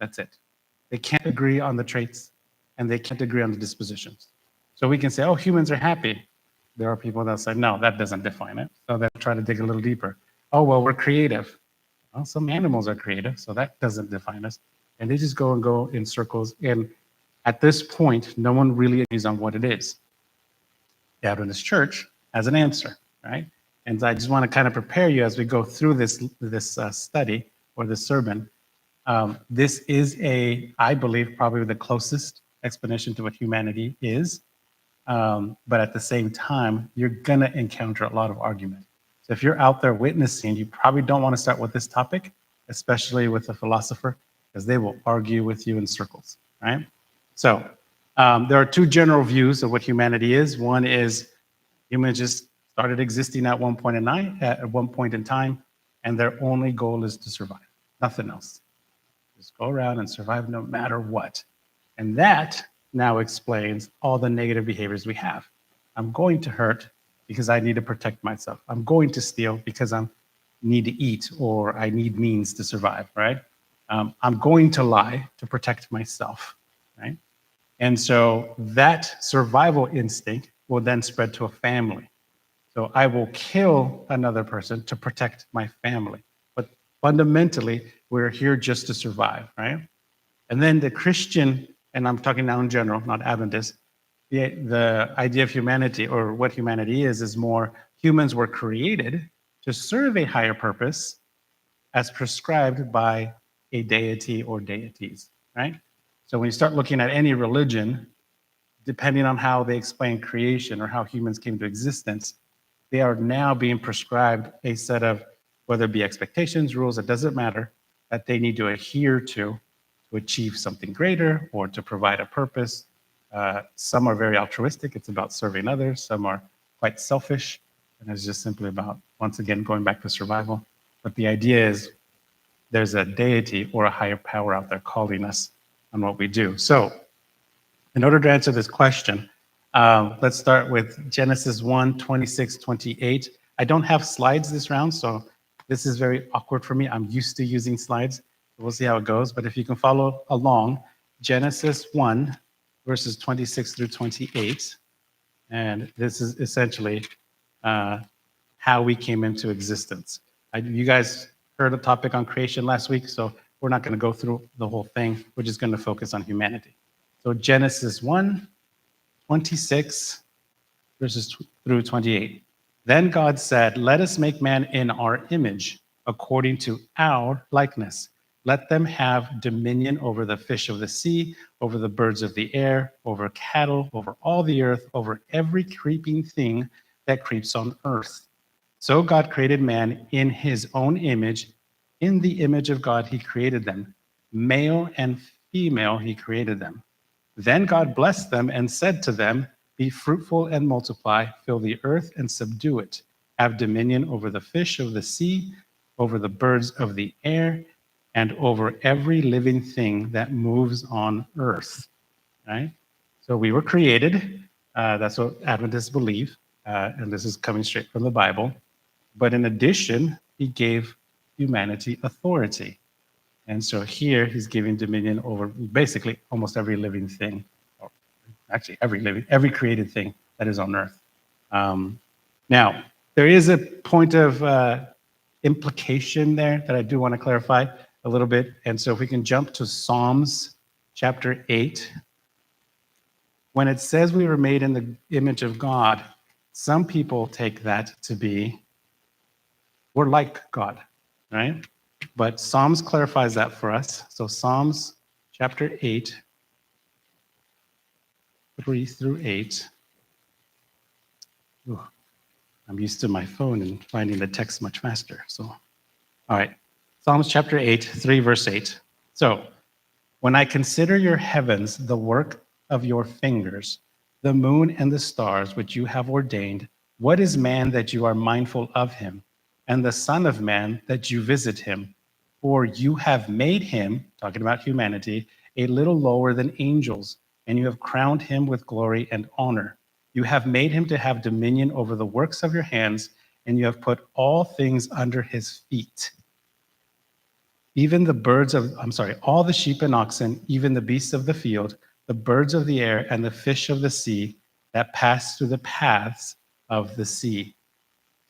That's it. They can't agree on the traits, and they can't agree on the dispositions. So we can say, oh, humans are happy. There are people that say, no, that doesn't define it. So they'll try to dig a little deeper. Oh, well, we're creative. Well, some animals are creative, so that doesn't define us. And they just go and go in circles. And at this point, no one really agrees on what it is. The Adventist Church has an answer, right? And I just want to kind of prepare you as we go through this study or this sermon. This is I believe, probably the closest explanation to what humanity is. But at the same time, you're going to encounter a lot of argument. So if you're out there witnessing, you probably don't want to start with this topic, especially with a philosopher, because they will argue with you in circles, right? So there are two general views of what humanity is. One is humans just started existing at one point in time, and their only goal is to survive, nothing else. Just go around and survive no matter what. And that now explains all the negative behaviors we have. I'm going to hurt because I need to protect myself. I'm going to steal because I need to eat or I need means to survive, right? I'm going to lie to protect myself, right? And so that survival instinct will then spread to a family. So I will kill another person to protect my family. But fundamentally, we're here just to survive, right? And then the Christian, and I'm talking now in general, not Adventist, the idea of humanity or what humanity is more humans were created to serve a higher purpose as prescribed by a deity or deities, right? So when you start looking at any religion, depending on how they explain creation or how humans came to existence, they are now being prescribed a set of, whether it be expectations, rules, it doesn't matter, that they need to adhere to achieve something greater or to provide a purpose. Some are very altruistic, it's about serving others. Some are quite selfish, and it's just simply about, once again, going back to survival. But the idea is there's a deity or a higher power out there calling us on what we do. So in order to answer this question, let's start with Genesis 1, 26, 28. I don't have slides this round, so this is very awkward for me. I'm used to using slides. We'll see how it goes. But if you can follow along, Genesis 1, verses 26 through 28. And this is essentially how we came into existence. You guys heard a topic on creation last week, so we're not going to go through the whole thing. We're just going to focus on humanity. So Genesis 1, 26, verses through 28. Then God said, let us make man in our image, according to our likeness. Let them have dominion over the fish of the sea, over the birds of the air, over cattle, over all the earth, over every creeping thing that creeps on earth. So God created man in his own image. In the image of God, he created them. Male and female, he created them. Then God blessed them and said to them, be fruitful and multiply, fill the earth and subdue it. Have dominion over the fish of the sea, over the birds of the air, and over every living thing that moves on earth, right? So we were created. That's what Adventists believe, and this is coming straight from the Bible. But in addition, he gave humanity authority. And so here he's giving dominion over basically almost every living thing, or actually every created thing that is on earth. Now, there is a point of implication there that I do want to clarify a little bit. And so if we can jump to Psalms chapter 8. When it says we were made in the image of God, some people take that to be we're like God, right? But Psalms clarifies that for us. So Psalms chapter 8, 3 through 8. Ooh, I'm used to my phone and finding the text much faster. So, all right. Psalms chapter 8, 3 verse 8. So, when I consider your heavens, the work of your fingers, the moon and the stars which you have ordained, what is man that you are mindful of him, and the son of man that you visit him? For you have made him, talking about humanity, a little lower than angels, and you have crowned him with glory and honor. You have made him to have dominion over the works of your hands, and you have put all things under his feet. even the birds of, I'm sorry, all the sheep and oxen, even the beasts of the field, the birds of the air, and the fish of the sea that pass through the paths of the sea.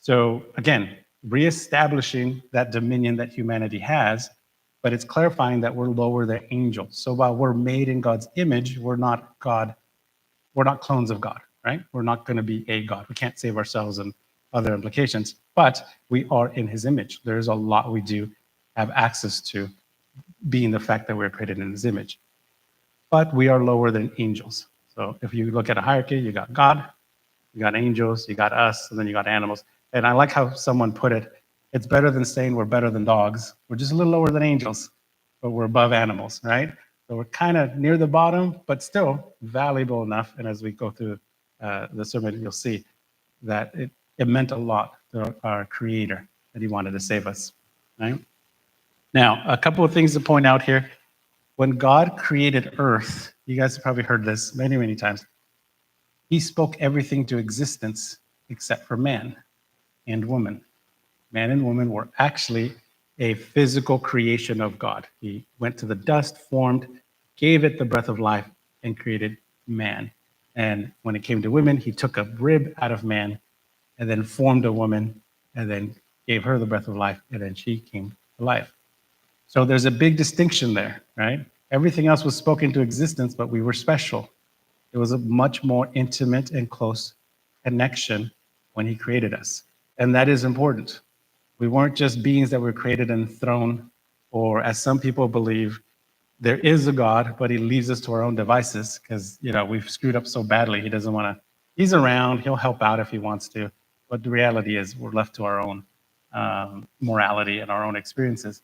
So again, reestablishing that dominion that humanity has, but it's clarifying that we're lower than angels. So while we're made in God's image, we're not God, we're not clones of God, right? We're not going to be a God. We can't save ourselves and other implications, but we are in his image. There's a lot we do have access to, being the fact that we're created in his image. But we are lower than angels. So if you look at a hierarchy, you got God, you got angels, you got us, and then you got animals. And I like how someone put it, it's better than saying we're better than dogs. We're just a little lower than angels, but we're above animals, right? So we're kind of near the bottom, but still valuable enough. And as we go through the sermon, you'll see that it meant a lot to our Creator that he wanted to save us, right? Now, a couple of things to point out here. When God created earth, you guys have probably heard this many, many times. He spoke everything to existence except for man and woman. Man and woman were actually a physical creation of God. He went to the dust, formed, gave it the breath of life, and created man. And when it came to women, he took a rib out of man and then formed a woman and then gave her the breath of life, and then she came to life. So there's a big distinction there, right? Everything else was spoken to existence, but we were special. It was a much more intimate and close connection when he created us. And that is important. We weren't just beings that were created and thrown, or as some people believe, there is a God, but he leaves us to our own devices because, we've screwed up so badly. He doesn't want to, he's around, he'll help out if he wants to. But the reality is we're left to our own morality and our own experiences.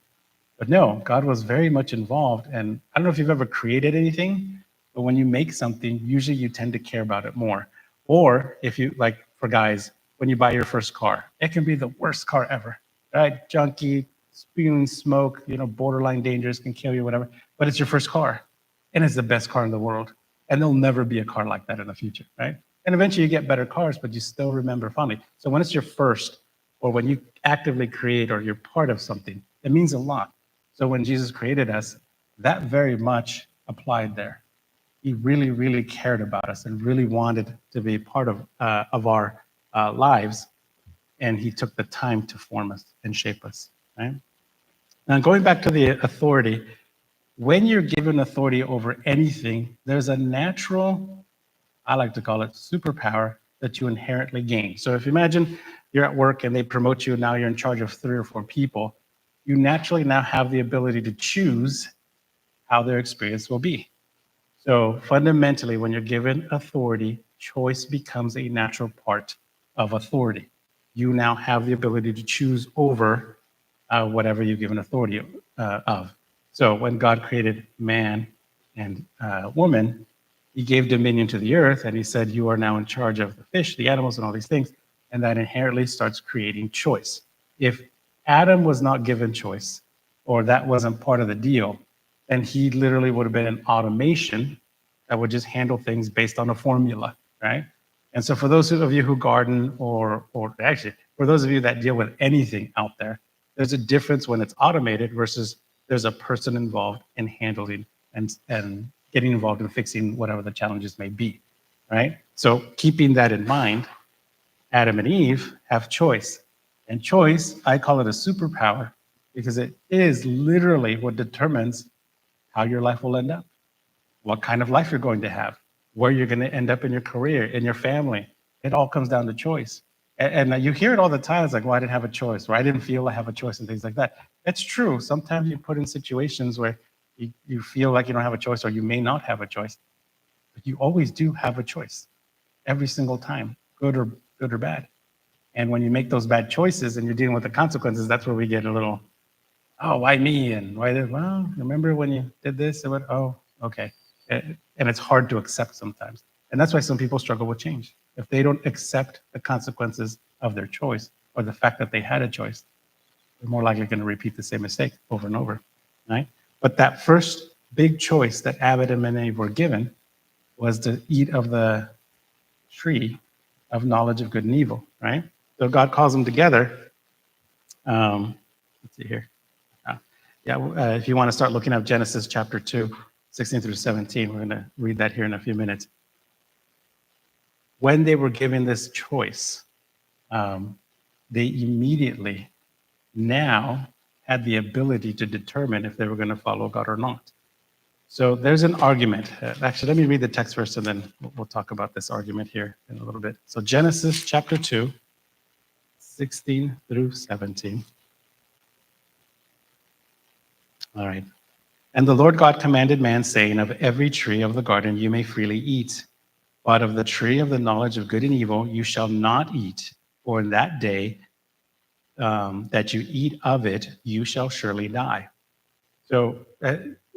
But no, God was very much involved. And I don't know if you've ever created anything, but when you make something, usually you tend to care about it more. Or if you, like for guys, when you buy your first car, it can be the worst car ever, right? Junky, spewing smoke, borderline dangerous, can kill you, whatever. But it's your first car, and it's the best car in the world. And there'll never be a car like that in the future, right? And eventually you get better cars, but you still remember fondly. So when it's your first, or when you actively create or you're part of something, it means a lot. So when Jesus created us, that very much applied there. He really, really cared about us and really wanted to be part of our lives. And he took the time to form us and shape us, right? Now, going back to the authority, when you're given authority over anything, there's a natural, I like to call it superpower, that you inherently gain. So if you imagine you're at work and they promote you, now you're in charge of 3 or 4 people, you naturally now have the ability to choose how their experience will be. So fundamentally, when you're given authority, choice becomes a natural part of authority. You now have the ability to choose over whatever you're given authority of. So when God created man and woman, he gave dominion to the earth, and he said, you are now in charge of the fish, the animals, and all these things. And that inherently starts creating choice. If Adam was not given choice, or that wasn't part of the deal, then he literally would have been an automation that would just handle things based on a formula, right? And so for those of you who garden, or actually, for those of you that deal with anything out there, there's a difference when it's automated versus there's a person involved in handling and getting involved in fixing whatever the challenges may be, right? So keeping that in mind, Adam and Eve have choice. And choice, I call it a superpower because it is literally what determines how your life will end up, what kind of life you're going to have, where you're going to end up in your career, in your family. It all comes down to choice. And you hear it all the time. It's like, well, I didn't have a choice, or I didn't feel I have a choice, and things like that. It's true. Sometimes you put in situations where you feel like you don't have a choice, or you may not have a choice, but you always do have a choice every single time, good or bad. And when you make those bad choices and you're dealing with the consequences, that's where we get a little, oh, why me? And why this? Well, remember when you did this? And oh, okay. And it's hard to accept sometimes. And that's why some people struggle with change. If they don't accept the consequences of their choice, or the fact that they had a choice, they're more likely going to repeat the same mistake over and over, right? But that first big choice that Adam and Eve were given was to eat of the tree of knowledge of good and evil, right? So God calls them together. Let's see here. Yeah, if you want to start looking up Genesis chapter 2, 16 through 17, we're going to read that here in a few minutes. When they were given this choice, they immediately now had the ability to determine if they were going to follow God or not. So there's an argument. Actually, let me read the text first, and then we'll talk about this argument here in a little bit. So Genesis chapter 2, 16 through 17. All right. And the Lord God commanded man, saying, of every tree of the garden you may freely eat, but of the tree of the knowledge of good and evil you shall not eat, for in that day that you eat of it, you shall surely die. So I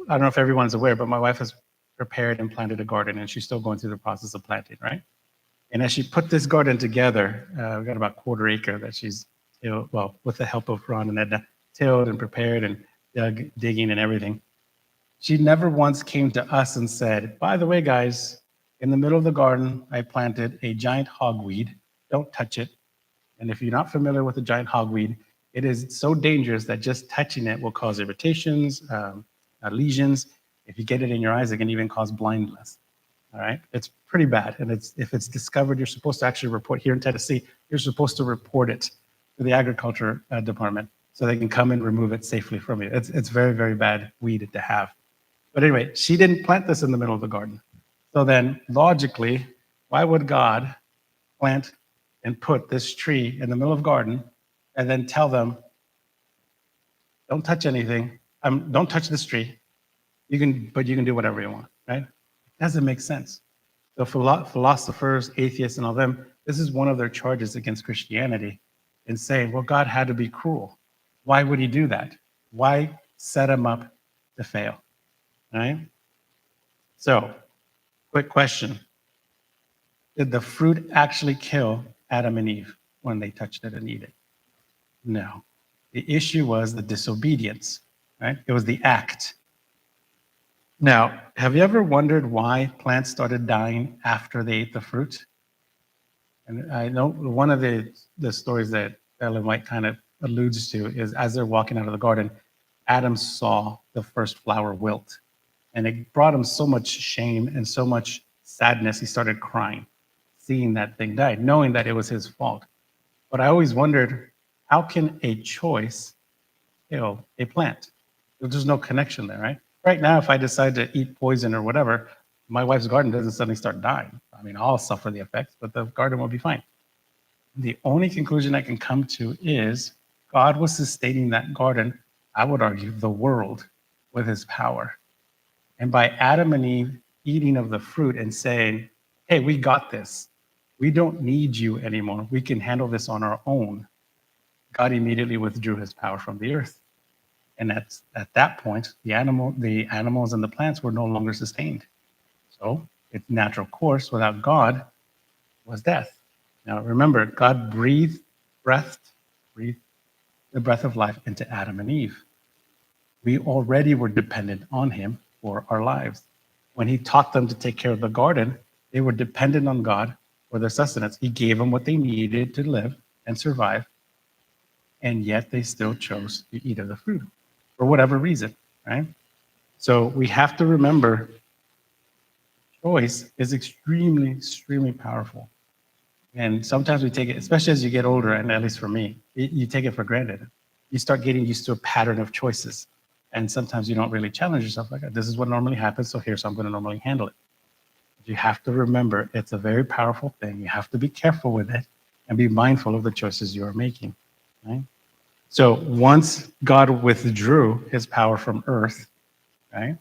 don't know if everyone's aware, but my wife has prepared and planted a garden, and she's still going through the process of planting, right? And as she put this garden together, we've got about a quarter acre that she's, well, with the help of Ron and Edna, tilled and prepared and dug, digging and everything. She never once came to us and said, by the way, guys, in the middle of the garden, I planted a giant hogweed. Don't touch it. And if you're not familiar with a giant hogweed, it is so dangerous that just touching it will cause irritations, lesions. If you get it in your eyes, it can even cause blindness. All right, it's pretty bad. And if it's discovered, you're supposed to actually report here in Tennessee. You're supposed to report it to the agriculture department so they can come and remove it safely from you. It's very, very bad weed to have. But anyway, she didn't plant this in the middle of the garden. So then, logically, why would God plant and put this tree in the middle of the garden and then tell them, don't touch anything, don't touch this tree, but you can do whatever you want, right? Doesn't make sense. So philosophers, atheists, and all them, this is one of their charges against Christianity in saying, well, God had to be cruel. Why would he do that? Why set him up to fail, right? So, quick question. Did the fruit actually kill Adam and Eve when they touched it and ate it? No. The issue was the disobedience, right? It was the act. Now, have you ever wondered why plants started dying after they ate the fruit? And I know one of the stories that Ellen White kind of alludes to is as they're walking out of the garden, Adam saw the first flower wilt. And it brought him so much shame and so much sadness, he started crying, seeing that thing die, knowing that it was his fault. But I always wondered, how can a choice kill a plant? There's no connection there, right? Right now, if I decide to eat poison or whatever, my wife's garden doesn't suddenly start dying. I mean, I'll suffer the effects, but the garden will be fine. The only conclusion I can come to is God was sustaining that garden, I would argue, the world, with his power. And by Adam and Eve eating of the fruit and saying, hey, we got this. We don't need you anymore. We can handle this on our own. God immediately withdrew his power from the earth. And at that point, the animals and the plants were no longer sustained. So its natural course without God was death. Now remember, God breathed the breath of life into Adam and Eve. We already were dependent on him for our lives. When he taught them to take care of the garden, they were dependent on God for their sustenance. He gave them what they needed to live and survive, and yet they still chose to eat of the fruit for whatever reason, right? So we have to remember choice is extremely, extremely powerful. And sometimes we take it, especially as you get older, and at least for me, you take it for granted. You start getting used to a pattern of choices. And sometimes you don't really challenge yourself like, this is what normally happens, so here's how I'm going to normally handle it. But you have to remember it's a very powerful thing. You have to be careful with it and be mindful of the choices you are making, right? So once God withdrew his power from earth, right?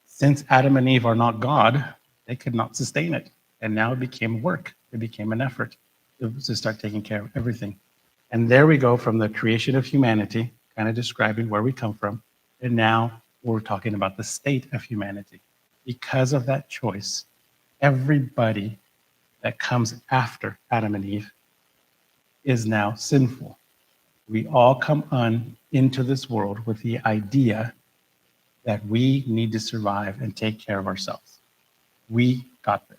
Since Adam and Eve are not God, they could not sustain it. And now it became work. It became an effort to start taking care of everything. And there we go from the creation of humanity, kind of describing where we come from. And now we're talking about the state of humanity. Because of that choice, everybody that comes after Adam and Eve is now sinful. We all come into this world with the idea that we need to survive and take care of ourselves. We got this.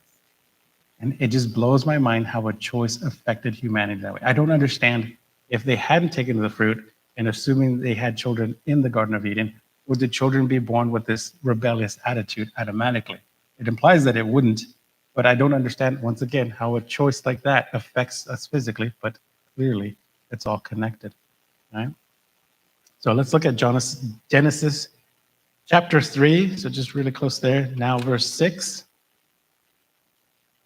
And it just blows my mind how a choice affected humanity that way. I don't understand if they hadn't taken the fruit, and assuming they had children in the Garden of Eden, would the children be born with this rebellious attitude automatically? It implies that it wouldn't, but I don't understand, once again, how a choice like that affects us physically, but clearly it's all connected, right? So let's look at Genesis chapter 3, so just really close there. Now verse 6.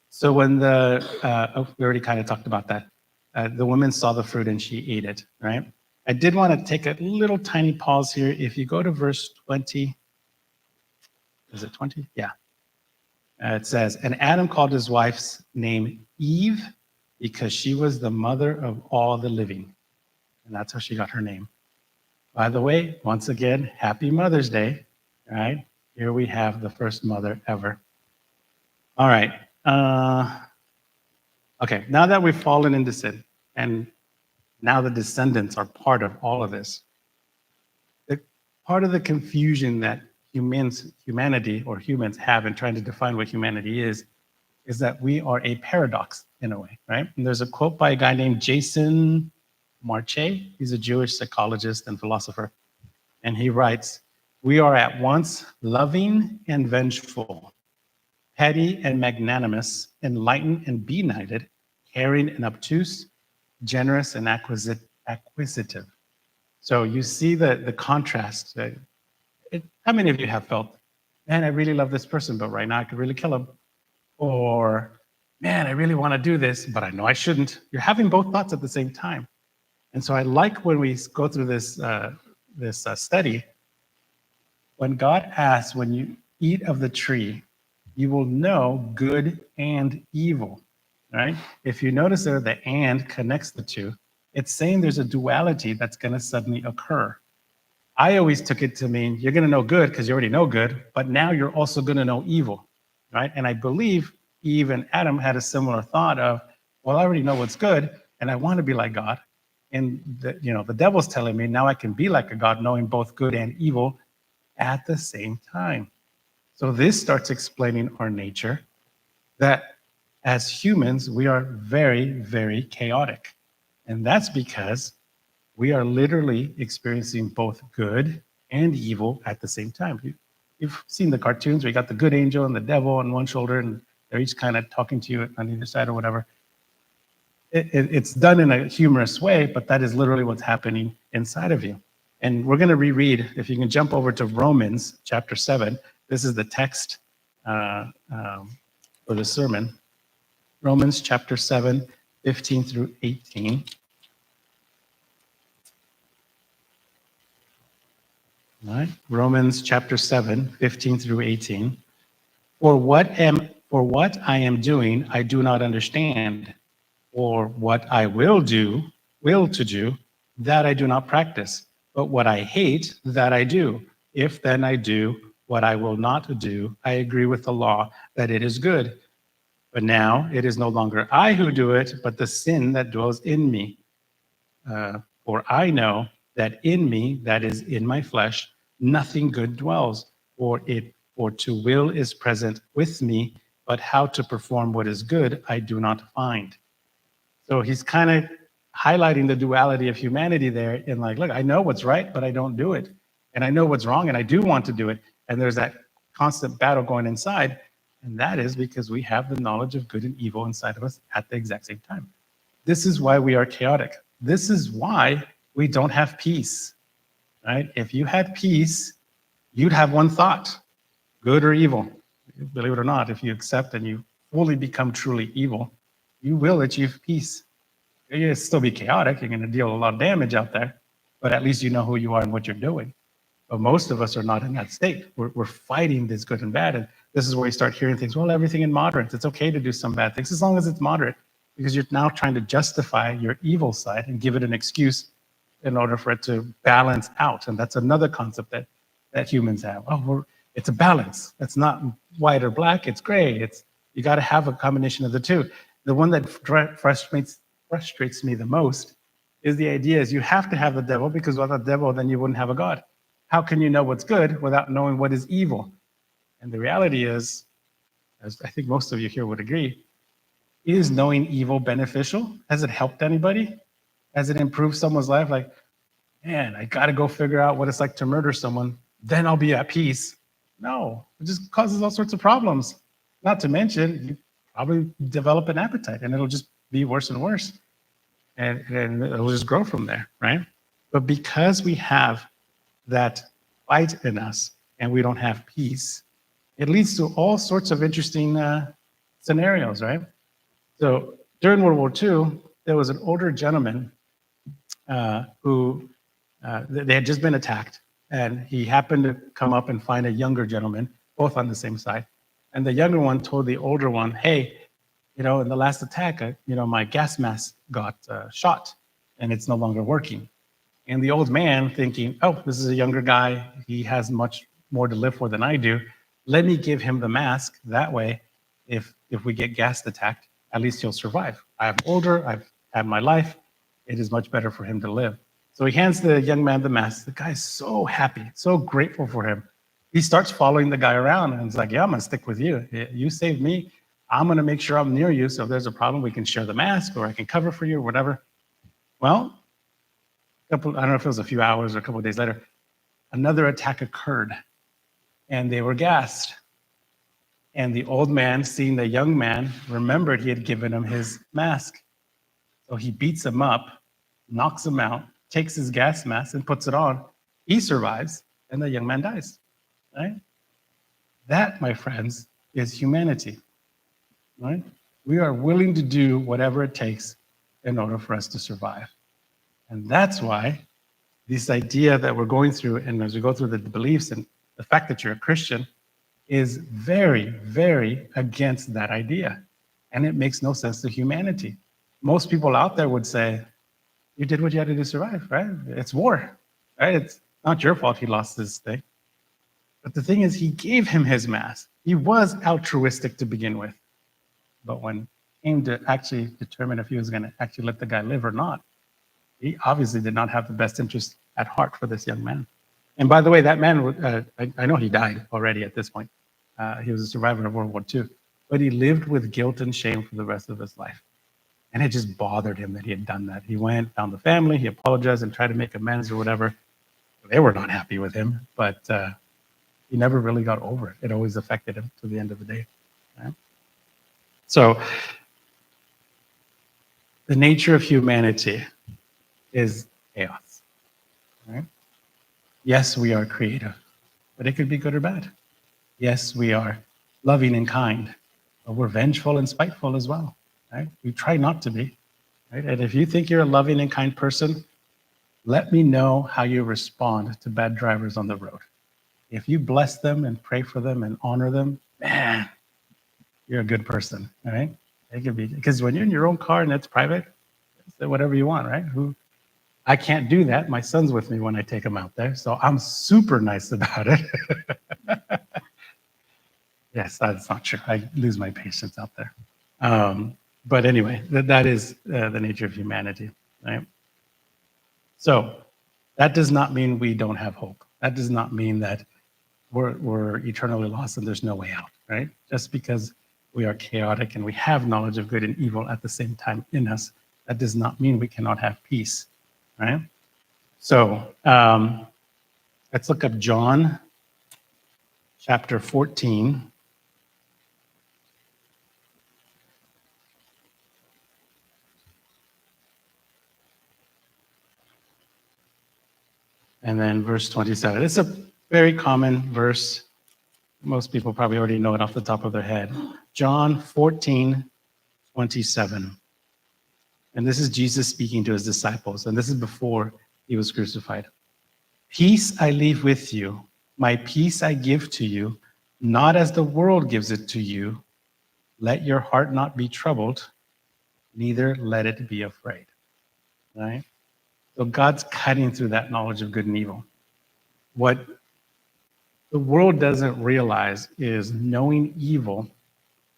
So when we already kind of talked about that. The woman saw the fruit and she ate it, right? I did want to take a little tiny pause here. If you go to verse 20, is it 20? Yeah. It says, and Adam called his wife's name Eve because she was the mother of all the living. And that's how she got her name. By the way, once again, happy Mother's Day, right? Here we have the first mother ever. All right. Okay, now that we've fallen into sin, and now the descendants are part of all of this, part of the confusion that humanity or humans have in trying to define what humanity is that we are a paradox in a way, right? And there's a quote by a guy named Jason Marche. He's a Jewish psychologist and philosopher. And he writes, we are at once loving and vengeful, petty and magnanimous, enlightened and benighted, caring and obtuse, generous and acquisitive. So you see the contrast. How many of you have felt, man, I really love this person, but right now I could really kill him? Or, man, I really want to do this, but I know I shouldn't. You're having both thoughts at the same time. And so I like when we go through this study, when God asks, when you eat of the tree, you will know good and evil, right? If you notice there, the and connects the two. It's saying there's a duality that's going to suddenly occur. I always took it to mean you're going to know good because you already know good, but now you're also going to know evil, right? And I believe Eve and Adam had a similar thought of, well, I already know what's good, and I want to be like God. And the devil's telling me now I can be like a God, knowing both good and evil at the same time. So this starts explaining our nature, that as humans, we are very, very chaotic. And that's because we are literally experiencing both good and evil at the same time. You've seen the cartoons where you got the good angel and the devil on one shoulder, and they're each kind of talking to you on either side or whatever. It's done in a humorous way, but that is literally what's happening inside of you. And we're going to reread, if you can jump over to Romans chapter 7. This is the text for the sermon. Romans chapter 7, 15 through 18. All right. Romans chapter 7, 15 through 18. For what I am doing, I do not understand. Or what I will to do, that I do not practice. But what I hate, that I do. If then I do what I will not do, I agree with the law that it is good. But now it is no longer I who do it, but the sin that dwells in me. For I know that in me, that is in my flesh, nothing good dwells. For to will is present with me, but how to perform what is good, I do not find. So he's kind of highlighting the duality of humanity there in like, look, I know what's right, but I don't do it. And I know what's wrong, and I do want to do it. And there's that constant battle going inside. And that is because we have the knowledge of good and evil inside of us at the exact same time. This is why we are chaotic. This is why we don't have peace, right? If you had peace, you'd have one thought, good or evil. Believe it or not, if you accept and you fully become truly evil, you will achieve peace. You'll still be chaotic. You're going to deal a lot of damage out there, but at least you know who you are and what you're doing. But most of us are not in that state. We're fighting this good and bad. And this is where you start hearing things, well, everything in moderate. It's okay to do some bad things as long as it's moderate, because you're now trying to justify your evil side and give it an excuse in order for it to balance out. And that's another concept that humans have. Oh, it's a balance. It's not white or black, it's gray. You got to have a combination of the two. The one that frustrates me the most is the idea is you have to have the devil, because without the devil, then you wouldn't have a God. How can you know what's good without knowing what is evil? And the reality is, as I think most of you here would agree, is knowing evil beneficial? Has it helped anybody? Has it improved someone's life? Like, man, I got to go figure out what it's like to murder someone. Then I'll be at peace. No, it just causes all sorts of problems. Not to mention, you probably develop an appetite and it'll just be worse and worse. And it'll just grow from there, right? But because we have that fight in us and we don't have peace, it leads to all sorts of interesting scenarios, right? So during World War II, there was an older gentleman who they had just been attacked, and he happened to come up and find a younger gentleman, both on the same side. And the younger one told the older one, "Hey, in the last attack, my gas mask got shot, and it's no longer working." And the old man, thinking, "Oh, this is a younger guy. He has much more to live for than I do. Let me give him the mask. That way, if we get gas attacked, at least he'll survive. I'm older. I've had my life. It is much better for him to live." So he hands the young man the mask. The guy's so happy, so grateful for him. He starts following the guy around and it's like, "Yeah, I'm gonna stick with you. You saved me. I'm gonna make sure I'm near you. So if there's a problem, we can share the mask or I can cover for you or whatever." Well, I don't know if it was a few hours or a couple of days later, another attack occurred and they were gassed. And the old man, seeing the young man, remembered he had given him his mask. So he beats him up, knocks him out, takes his gas mask and puts it on. He survives, and the young man dies. Right? That, my friends, is humanity. Right? We are willing to do whatever it takes in order for us to survive. And that's why this idea that we're going through, and as we go through the beliefs and the fact that you're a Christian, is very, very against that idea. And it makes no sense to humanity. Most people out there would say, "You did what you had to do to survive, right? It's war, right? It's not your fault he lost this thing." But the thing is, he gave him his mask. He was altruistic to begin with. But when it came to actually determine if he was going to actually let the guy live or not, he obviously did not have the best interest at heart for this young man. And by the way, that man, I know he died already at this point. He was a survivor of World War II, but he lived with guilt and shame for the rest of his life. And it just bothered him that he had done that. He went, found the family, he apologized and tried to make amends or whatever. They were not happy with him, but he never really got over it. It always affected him to the end of the day. Right? So the nature of humanity is chaos. Right? Yes, we are creative, but it could be good or bad. Yes, we are loving and kind, but we're vengeful and spiteful as well. Right? We try not to be. Right? And if you think you're a loving and kind person, let me know how you respond to bad drivers on the road. If you bless them and pray for them and honor them, man, you're a good person. Right? It could be, because when you're in your own car and it's private, say whatever you want, right? I can't do that. My son's with me when I take him out there, so I'm super nice about it. Yes, that's not true. I lose my patience out there. But anyway, that is the nature of humanity, right? So that does not mean we don't have hope. That does not mean that we're eternally lost and there's no way out, right? Just because we are chaotic and we have knowledge of good and evil at the same time in us, that does not mean we cannot have peace, right? So let's look up John chapter 14. And then verse 27. It's a very common verse. Most people probably already know it off the top of their head. John 14:27. And this is Jesus speaking to his disciples. And this is before he was crucified. "Peace I leave with you. My peace I give to you. Not as the world gives it to you. Let your heart not be troubled. Neither let it be afraid." Right? So God's cutting through that knowledge of good and evil. What the world doesn't realize is knowing evil,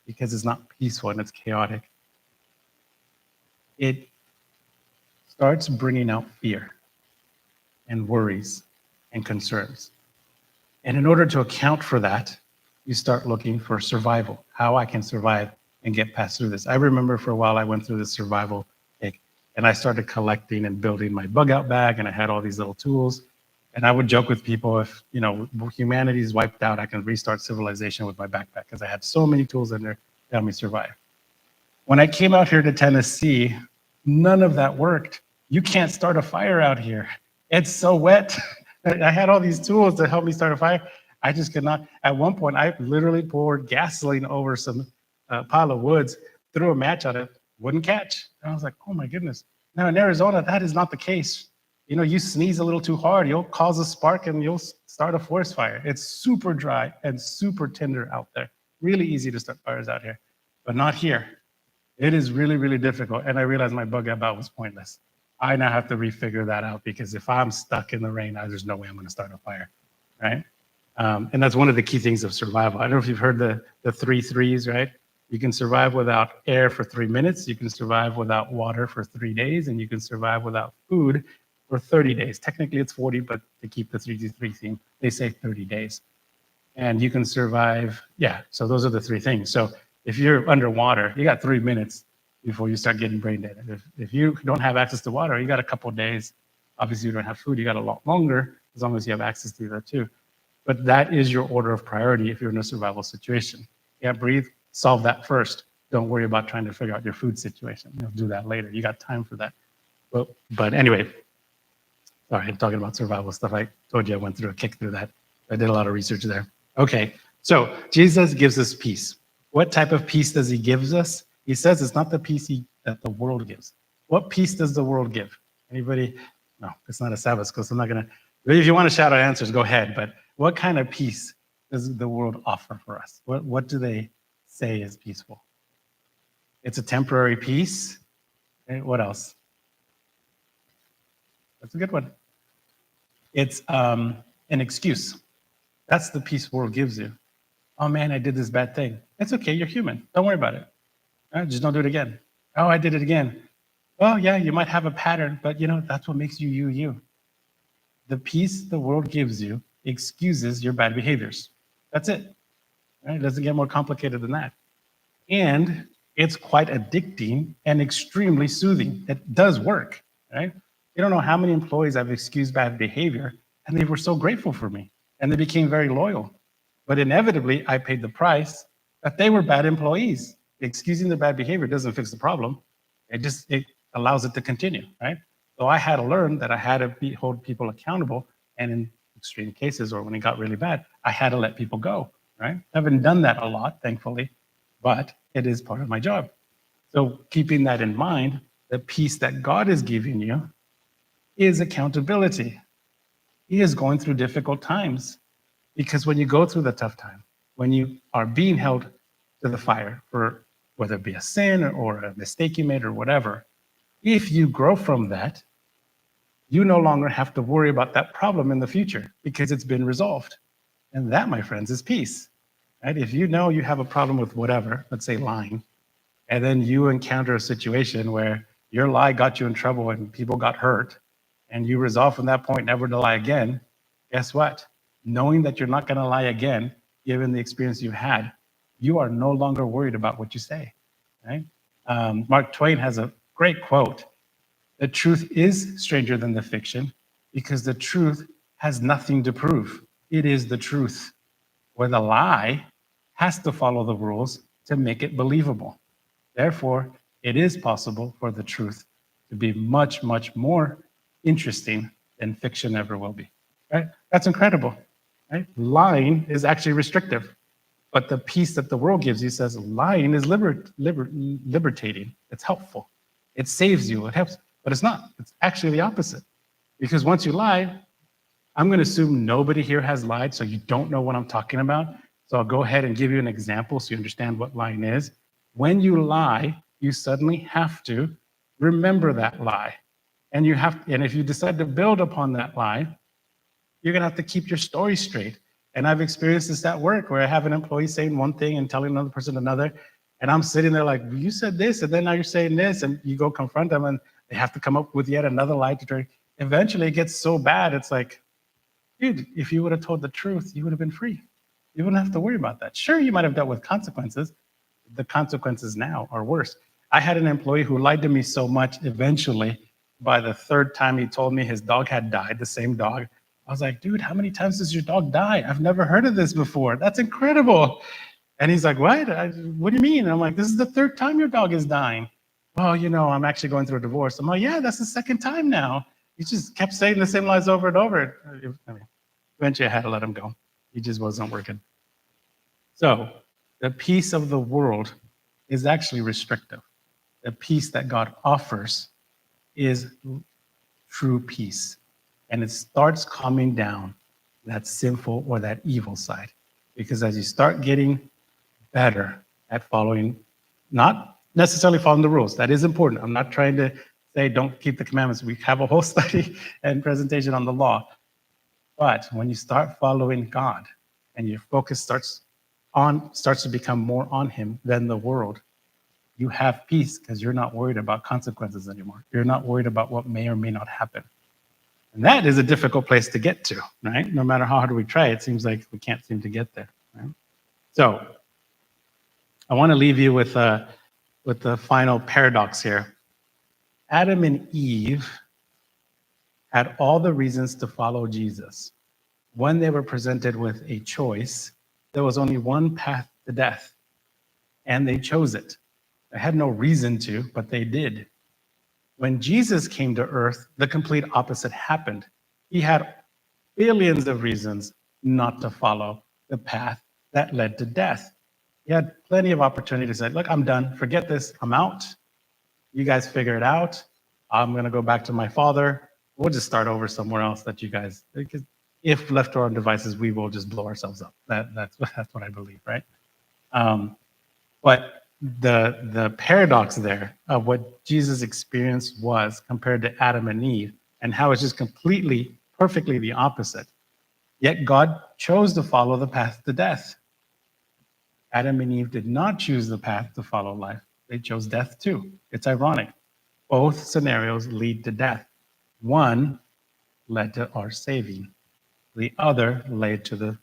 because it's not peaceful and it's chaotic, it starts bringing out fear and worries and concerns. And in order to account for that, you start looking for survival, how I can survive and get past through this. I remember for a while I went through this survival kick. And I started collecting and building my bug out bag, and I had all these little tools. And I would joke with people, if humanity is wiped out, I can restart civilization with my backpack because I had so many tools in there to help me survive. When I came out here to Tennessee, none of that worked. You can't start a fire out here. It's so wet. I had all these tools to help me start a fire. I just could not. At one point, I literally poured gasoline over some pile of woods, threw a match on it, wouldn't catch. And I was like, oh my goodness. Now in Arizona, that is not the case. You sneeze a little too hard, you'll cause a spark and you'll start a forest fire. It's super dry and super tender out there. Really easy to start fires out here, but not here. It is really, really difficult. And I realized my bug out was pointless. I now have to refigure that out because if I'm stuck in the rain, there's no way I'm going to start a fire, right? And that's one of the key things of survival. I don't know if you've heard the 3 threes, right? You can survive without air for 3 minutes, you can survive without water for 3 days, and you can survive without food for 30 days. Technically it's 40, but to keep the 3-3 theme, they say 30 days. And you can survive, so those are the 3 things. So if you're underwater, you got 3 minutes before you start getting brain dead. If you don't have access to water, you got a couple of days. Obviously you don't have food, you got a lot longer, as long as you have access to that too. But that is your order of priority if you're in a survival situation. Breathe, solve that first. Don't worry about trying to figure out your food situation. You'll do that later. You got time for that. But anyway, sorry, I'm talking about survival stuff. I told you I went through a kick through that. I did a lot of research there. Okay, so Jesus gives us peace. What type of peace does he give us? He says it's not the peace that the world gives. What peace does the world give? Anybody? No, it's not a Sabbath school, so I'm not going to. If you want to shout out answers, go ahead. But what kind of peace does the world offer for us? What do they say is peaceful? It's a temporary peace. Okay, what else? That's a good one. It's an excuse. That's the peace the world gives you. Oh man, I did this bad thing. It's okay, you're human. Don't worry about it. Just don't do it again. Oh, I did it again. Well, yeah, you might have a pattern, but that's what makes you you. The peace the world gives you excuses your bad behaviors. That's it. Right? It doesn't get more complicated than that. And it's quite addicting and extremely soothing. It does work, right? You don't know how many employees I've excused bad behavior, and they were so grateful for me, and they became very loyal. But inevitably, I paid the price that they were bad employees. Excusing the bad behavior doesn't fix the problem. It allows it to continue, right? So I had to learn that I had to hold people accountable, and in extreme cases, or when it got really bad, I had to let people go, right? I haven't done that a lot, thankfully, but it is part of my job. So keeping that in mind, the peace that God is giving you is accountability. He is going through difficult times, because when you go through the tough time, when you are being held to the fire for whether it be a sin or a mistake you made or whatever, if you grow from that, you no longer have to worry about that problem in the future because it's been resolved. And that, my friends, is peace. Right? If you know you have a problem with whatever, let's say lying, and then you encounter a situation where your lie got you in trouble and people got hurt, and you resolve from that point never to lie again, guess what? Knowing that you're not going to lie again, given the experience you've had, you are no longer worried about what you say, right? Mark Twain has a great quote. The truth is stranger than the fiction because the truth has nothing to prove. It is the truth. Where the lie has to follow the rules to make it believable. Therefore, it is possible for the truth to be much, much more interesting than fiction ever will be, right? That's incredible, right? Lying is actually restrictive. But the peace that the world gives you says lying is liberating. It's helpful. It saves you. It helps. But it's not. It's actually the opposite. Because once you lie, I'm going to assume nobody here has lied, so you don't know what I'm talking about. So I'll go ahead and give you an example so you understand what lying is. When you lie, you suddenly have to remember that lie. And if you decide to build upon that lie, you're going to have to keep your story straight. And I've experienced this at work where I have an employee saying one thing and telling another person another. And I'm sitting there like, you said this, and then now you're saying this, and you go confront them, and they have to come up with yet another lie to try. Eventually, it gets so bad, it's like, dude, if you would have told the truth, you would have been free. You wouldn't have to worry about that. Sure, you might have dealt with consequences. The consequences now are worse. I had an employee who lied to me so much, eventually, by the third time he told me his dog had died, the same dog. I was like, dude, how many times does your dog die? I've never heard of this before. That's incredible. And he's like, what? What do you mean? And I'm like, this is the third time your dog is dying. Well, I'm actually going through a divorce. I'm like, yeah, that's the second time now. He just kept saying the same lies over and over. I mean, eventually I had to let him go. He just wasn't working. So the peace of the world is actually restrictive. The peace that God offers is true peace. And it starts calming down that sinful or that evil side. Because as you start getting better at following, not necessarily following the rules, that is important. I'm not trying to say don't keep the commandments. We have a whole study and presentation on the law. But when you start following God and your focus starts to become more on him than the world, you have peace because you're not worried about consequences anymore. You're not worried about what may or may not happen. And that is a difficult place to get to, right? No matter how hard we try, it seems like we can't seem to get there. Right? So I want to leave you with the final paradox here. Adam and Eve had all the reasons to follow Jesus. When they were presented with a choice, there was only one path to death, and they chose it. They had no reason to, but they did. When Jesus came to earth, the complete opposite happened. He had billions of reasons not to follow the path that led to death. He had plenty of opportunity to say, look, I'm done. Forget this. I'm out. You guys figure it out. I'm going to go back to my Father. We'll just start over somewhere else that you guys, because if left to our own devices, we will just blow ourselves up. That's what I believe, right? But the paradox there of what Jesus' experience was compared to Adam and Eve, and how it's just completely, perfectly the opposite. Yet God chose to follow the path to death. Adam and Eve did not choose the path to follow life. They chose death too. It's ironic. Both scenarios lead to death. One led to our saving. The other led to the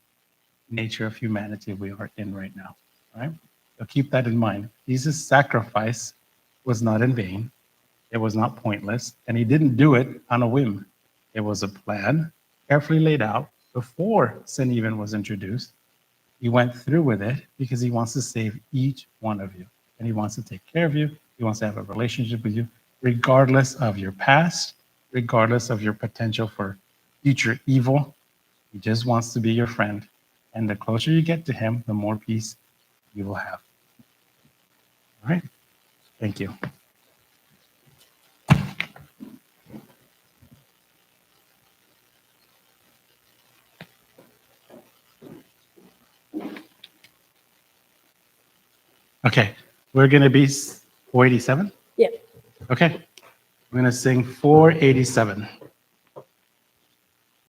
nature of humanity we are in right now. Right? So keep that in mind. Jesus' sacrifice was not in vain. It was not pointless. And he didn't do it on a whim. It was a plan, carefully laid out before sin even was introduced. He went through with it because he wants to save each one of you. And he wants to take care of you. He wants to have a relationship with you, regardless of your past, regardless of your potential for future evil. He just wants to be your friend. And the closer you get to him, the more peace you will have. All right. Thank you. Okay. We're going to be 487? Yeah. Okay. We're going to sing 487.